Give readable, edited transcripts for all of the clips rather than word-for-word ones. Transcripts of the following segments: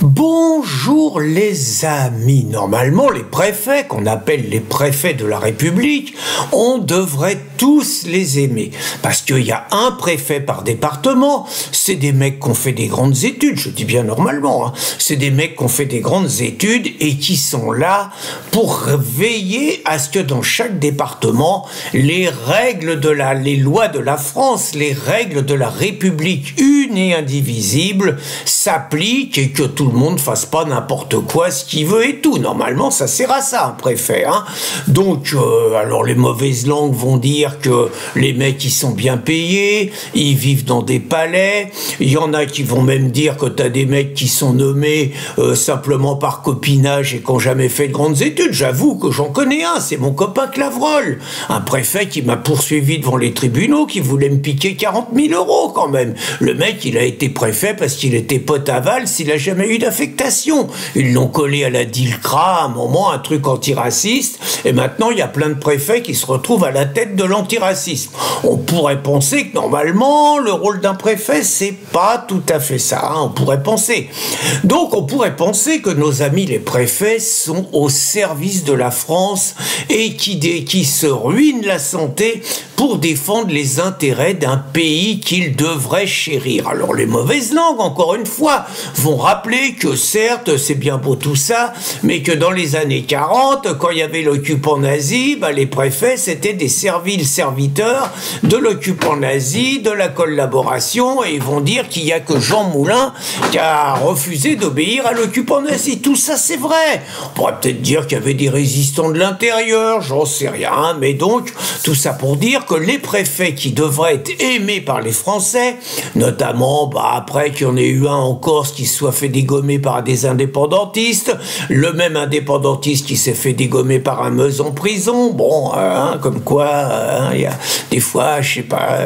Bonjour les amis. Normalement, les préfets, qu'on appelle les préfets de la République, on devrait tous les aimer. Parce qu'il y a un préfet par département, c'est des mecs qui ont fait des grandes études, je dis bien normalement, hein. C'est des mecs qui ont fait des grandes études et qui sont là pour veiller à ce que dans chaque département, les lois de la France, les règles de la République une et indivisible s'appliquent et que tout le monde fasse pas n'importe quoi, ce qu'il veut et tout. Normalement, ça sert à ça, un préfet, hein. Donc, alors les mauvaises langues vont dire que les mecs, ils sont bien payés, ils vivent dans des palais. Il y en a qui vont même dire que t'as des mecs qui sont nommés simplement par copinage et qui n'ont jamais fait de grandes études. J'avoue que j'en connais un, c'est mon copain Clavreul, un préfet qui m'a poursuivi devant les tribunaux, qui voulait me piquer 40 000 € quand même. Le mec, il a été préfet parce qu'il était pote à Valls, il a jamais eu d'affectation. Ils l'ont collé à la DILCRA à un moment, un truc antiraciste, et maintenant il y a plein de préfets qui se retrouvent à la tête de l'antiracisme. On pourrait penser que normalement le rôle d'un préfet c'est pas tout à fait ça, hein, on pourrait penser. Donc on pourrait penser que nos amis les préfets sont au service de la France et qui se ruinent la santé pour défendre les intérêts d'un pays qu'ils devraient chérir. Alors les mauvaises langues, encore une fois, vont rappeler que certes, c'est bien beau tout ça, mais que dans les années 40, quand il y avait l'occupant nazi, les préfets, c'était des serviles serviteurs de l'occupant nazi, de la collaboration, et ils vont dire qu'il n'y a que Jean Moulin qui a refusé d'obéir à l'occupant nazi. Tout ça, c'est vrai. On pourrait peut-être dire qu'il y avait des résistants de l'intérieur, j'en sais rien, mais donc, tout ça pour dire que les préfets qui devraient être aimés par les Français, notamment après qu'il y en ait eu un en Corse qui soit fait dégommer par des indépendantistes, le même indépendantiste qui s'est fait dégommer par un meuse en prison, bon, comme quoi, il y a des fois, je sais pas,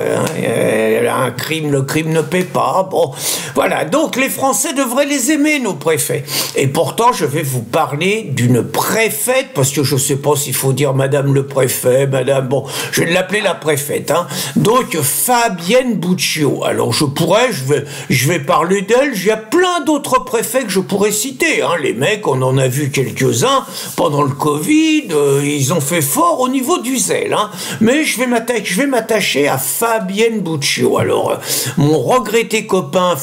un crime, le crime ne paie pas, bon, voilà, donc les Français devraient les aimer, nos préfets. Et pourtant, je vais vous parler d'une préfète, parce que je sais pas s'il faut dire madame le préfet, madame, bon, je vais l'appeler la préfète, hein. Donc, Fabienne Buccio. Alors, je vais parler d'elle, il y a plein d'autres préfets que je pourrais citer, hein. Les mecs, on en a vu quelques-uns pendant le Covid, ils ont fait fort au niveau du zèle, hein. Mais je vais m'attacher à Fabienne Buccio. Alors, mon regretté copain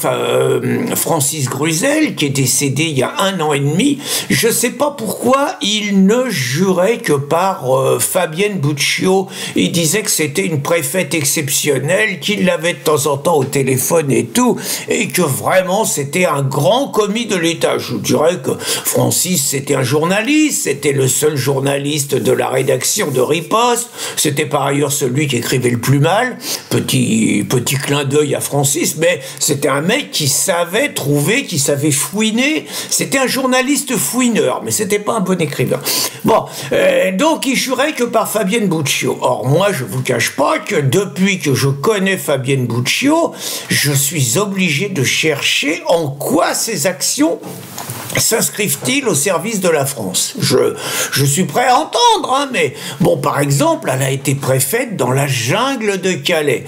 Francis Gruzel, qui est décédé il y a 1 an et demi, je sais pas pourquoi il ne jurait que par Fabienne Buccio. Il disait que c'était une préfète exceptionnelle, qu'il l'avait de temps en temps au téléphone et tout, et que vraiment c'était un grand commis de l'État. Je dirais que Francis, c'était un journaliste, c'était le seul journaliste de la rédaction de Riposte, c'était par ailleurs celui qui écrivait le plus mal, petit clin d'œil à Francis, mais c'était un mec qui savait trouver, qui savait fouiner, c'était un journaliste fouineur, mais c'était pas un bon écrivain. Bon, donc il jurait que par Fabienne Buccio. Or, moi, je vous cache pas que depuis que je connais Fabienne Buccio, je suis obligé de chercher en quoi ces actions s'inscrivent-ils au service de la France. Je suis prêt à entendre, hein, mais bon, par exemple, elle a été préfète dans la jungle de Calais.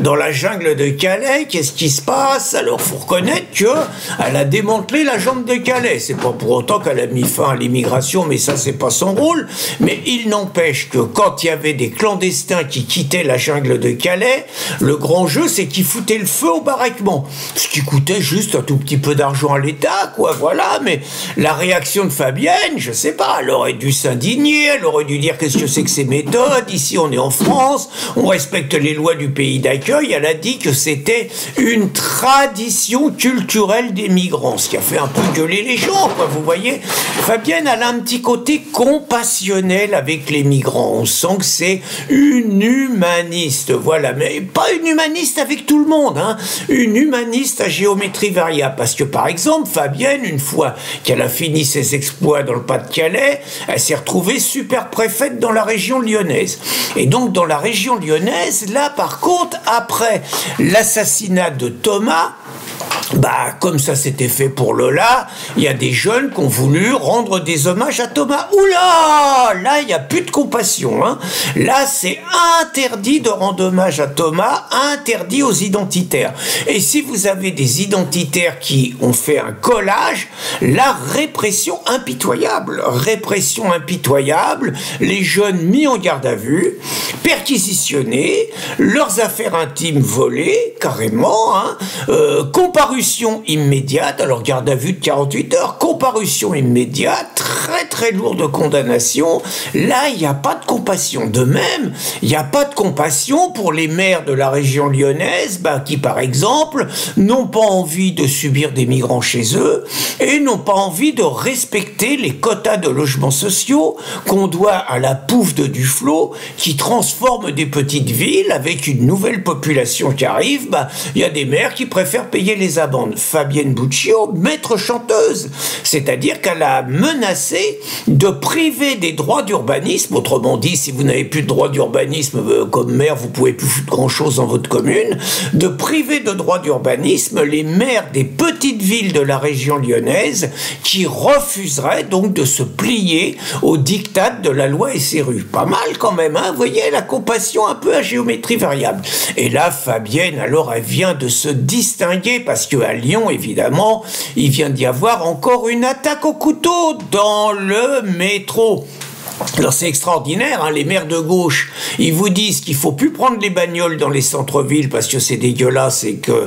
Dans la jungle de Calais, qu'est-ce qui se passe? Alors, faut reconnaître qu'elle a démantelé la jungle de Calais. C'est pas pour autant qu'elle a mis fin à l'immigration, mais ça, c'est pas son rôle. Mais il n'empêche que quand il y avait des clandestins qui quittaient la jungle de Calais, le grand jeu, c'est qu'ils foutaient le feu au baraquement. Ce qui coûtait juste un tout petit peu d'argent à l'État, quoi, voilà. Mais la réaction de Fabienne, je sais pas, elle aurait dû s'indigner, elle aurait dû dire qu'est-ce que c'est que ces méthodes, ici on est en France, on respecte les lois du pays d'accueil. Elle a dit que c'était une tradition culturelle des migrants, ce qui a fait un peu gueuler les gens, quoi, vous voyez. Fabienne, elle a un petit côté compassionnel avec les migrants, on sent que c'est une humaniste, voilà, mais pas une humaniste avec tout le monde, hein, une humaniste à géométrie variable, parce que par exemple, Fabienne, une fois qu'elle a fini ses exploits dans le Pas-de-Calais, elle s'est retrouvée super préfète dans la région lyonnaise. Et donc dans la région lyonnaise, là par contre, après l'assassinat de Thomas, bah, comme ça s'était fait pour Lola, il y a des jeunes qui ont voulu rendre des hommages à Thomas. Oula! Là, il n'y a plus de compassion, hein. Là, c'est interdit de rendre hommage à Thomas, interdit aux identitaires. Et si vous avez des identitaires qui ont fait un collage, la répression impitoyable. Répression impitoyable, les jeunes mis en garde à vue, perquisitionnés, leurs affaires intimes volées, carrément, hein, comparution immédiate, alors garde à vue de 48 heures, comparution immédiate, très très lourde condamnation. Là, il n'y a pas de compassion. De même, il n'y a pas de compassion pour les maires de la région lyonnaise, qui par exemple n'ont pas envie de subir des migrants chez eux et n'ont pas envie de respecter les quotas de logements sociaux qu'on doit à la pouffe de Duflot qui transforme des petites villes avec une nouvelle population qui arrive. Il y a des maires qui préfèrent payer les amendes. Fabienne Buccio, maître chanteuse, c'est-à-dire qu'elle a menacé de priver des droits d'urbanisme, autrement dit, si vous n'avez plus de droits d'urbanisme comme maire, vous pouvez plus foutre grand-chose dans votre commune, de priver de droits d'urbanisme les maires des petites villes de la région lyonnaise qui refuseraient donc de se plier au diktat de la loi SRU. Pas mal quand même, hein, vous voyez, la compassion un peu à géométrie variable. Et là, Fabienne, alors, elle vient de se distinguer parce que à Lyon, évidemment, il vient d'y avoir encore une attaque au couteau dans le métro. Alors c'est extraordinaire, hein, les maires de gauche, ils vous disent qu'il faut plus prendre les bagnoles dans les centres-villes parce que c'est dégueulasse et que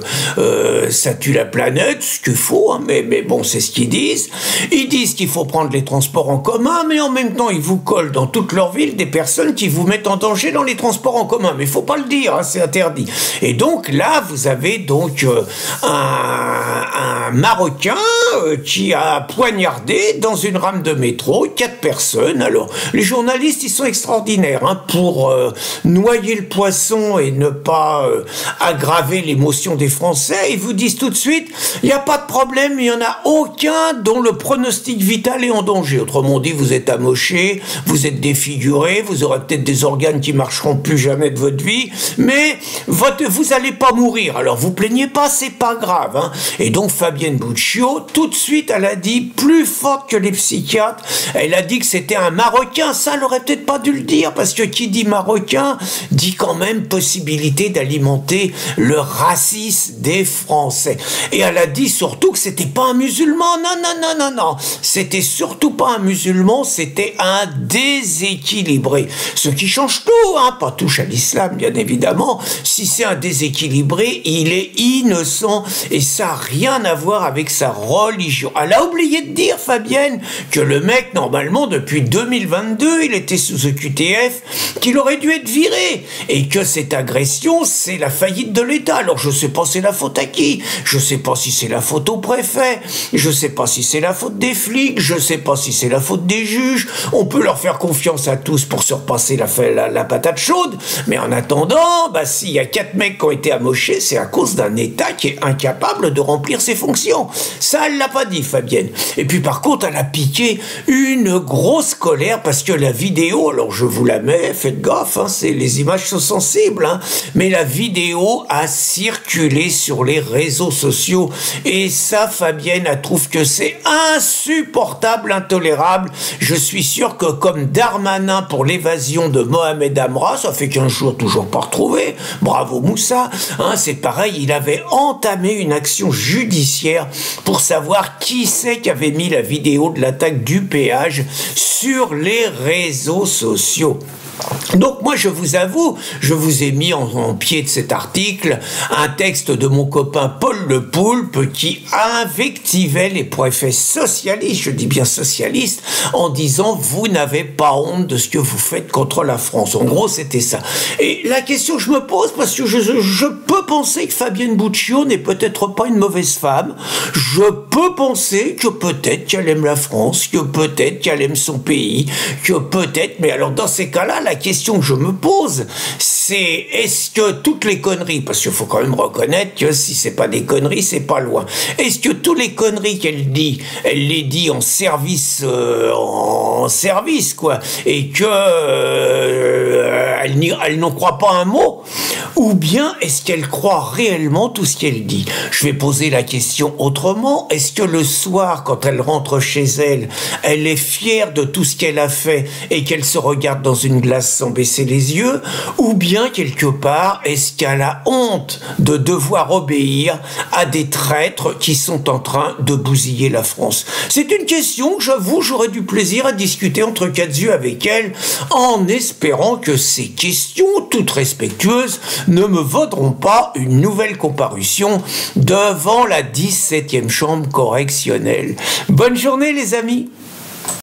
ça tue la planète, ce qu'il faut, hein, mais bon, c'est ce qu'ils disent. Ils disent qu'il faut prendre les transports en commun, mais en même temps, ils vous collent dans toute leur ville des personnes qui vous mettent en danger dans les transports en commun. Mais il faut pas le dire, hein, c'est interdit. Et donc là, vous avez donc un Marocain qui a poignardé dans une rame de métro 4 personnes. Alors, les journalistes, ils sont extraordinaires, hein, pour noyer le poisson et ne pas aggraver l'émotion des Français. Ils vous disent tout de suite, il n'y a pas de problème, il n'y en a aucun dont le pronostic vital est en danger. Autrement dit, vous êtes amoché, vous êtes défiguré, vous aurez peut-être des organes qui marcheront plus jamais de votre vie, mais vous n'allez pas mourir. Alors, vous plaignez pas, c'est pas grave, hein. Et donc, Fabienne Buccio, tout de suite, elle a dit, plus forte que les psychiatres, elle a dit que c'était un Marocain. Ça, elle aurait peut-être pas dû le dire, parce que qui dit Marocain, dit quand même possibilité d'alimenter le racisme des Français. Et elle a dit surtout que c'était pas un musulman. Non, non, non, non, non. C'était surtout pas un musulman, c'était un déséquilibré. Ce qui change tout, hein, pas touche à l'islam, bien évidemment. Si c'est un déséquilibré, il est innocent, et ça n'a rien à voir avec sa religion. Elle a oublié de dire, Fabienne, que le mec, normalement, depuis 2022, il était sous EQTF, qu'il aurait dû être viré, et que cette agression, c'est la faillite de l'État. Alors, je sais pas c'est la faute à qui, je sais pas si c'est la faute au préfet, je sais pas si c'est la faute des flics, je sais pas si c'est la faute des juges, on peut leur faire confiance à tous pour se repasser la patate chaude, mais en attendant, s'il y a 4 mecs qui ont été amochés, c'est à cause d'un État qui est incapable de remplir ses fonctions. Ça, elle l'a pas dit, Fabienne. Et puis, par contre, elle a piqué une grosse colère parce que la vidéo, alors je vous la mets, faites gaffe, hein, les images sont sensibles, hein, mais la vidéo a circulé sur les réseaux sociaux et ça, Fabienne, elle trouve que c'est insupportable, intolérable. Je suis sûr que comme Darmanin pour l'évasion de Mohamed Amra, ça fait 15 jours toujours pas retrouvé, bravo Moussa, hein, c'est pareil, il avait entamé une action judiciaire pour savoir qui c'est qui avait mis la vidéo de l'attaque du péage sur les réseaux sociaux. Donc moi je vous avoue, je vous ai mis en pied de cet article un texte de mon copain Paul Le Poulpe qui invectivait les préfets socialistes, je dis bien socialistes, en disant vous n'avez pas honte de ce que vous faites contre la France. En gros c'était ça. Et la question que je me pose, parce que je peux penser que Fabienne Buccio n'est peut-être pas une mauvaise femme, je peux penser que peut-être qu'elle aime la France, que peut-être qu'elle aime son pays, que peut-être, mais alors dans ces cas-là, la question que je me pose, c'est est-ce que toutes les conneries, parce qu'il faut quand même reconnaître que si c'est pas des conneries, c'est pas loin. Est-ce que toutes les conneries qu'elle dit, elle les dit en service, quoi, et que elle n'en croit pas un mot, ou bien est-ce qu'elle croit réellement tout ce qu'elle dit? Je vais poser la question autrement. Est-ce que le soir, quand elle rentre chez elle, elle est fière de tout ce qu'elle a fait et qu'elle se regarde dans une glace sans baisser les yeux, ou bien quelque part, est-ce qu'elle a honte de devoir obéir à des traîtres qui sont en train de bousiller la France? C'est une question que j'avoue, j'aurais du plaisir à discuter entre quatre yeux avec elle, en espérant que ces questions, toutes respectueuses, ne me vaudront pas une nouvelle comparution devant la 17e chambre correctionnelle. Bonne journée les amis!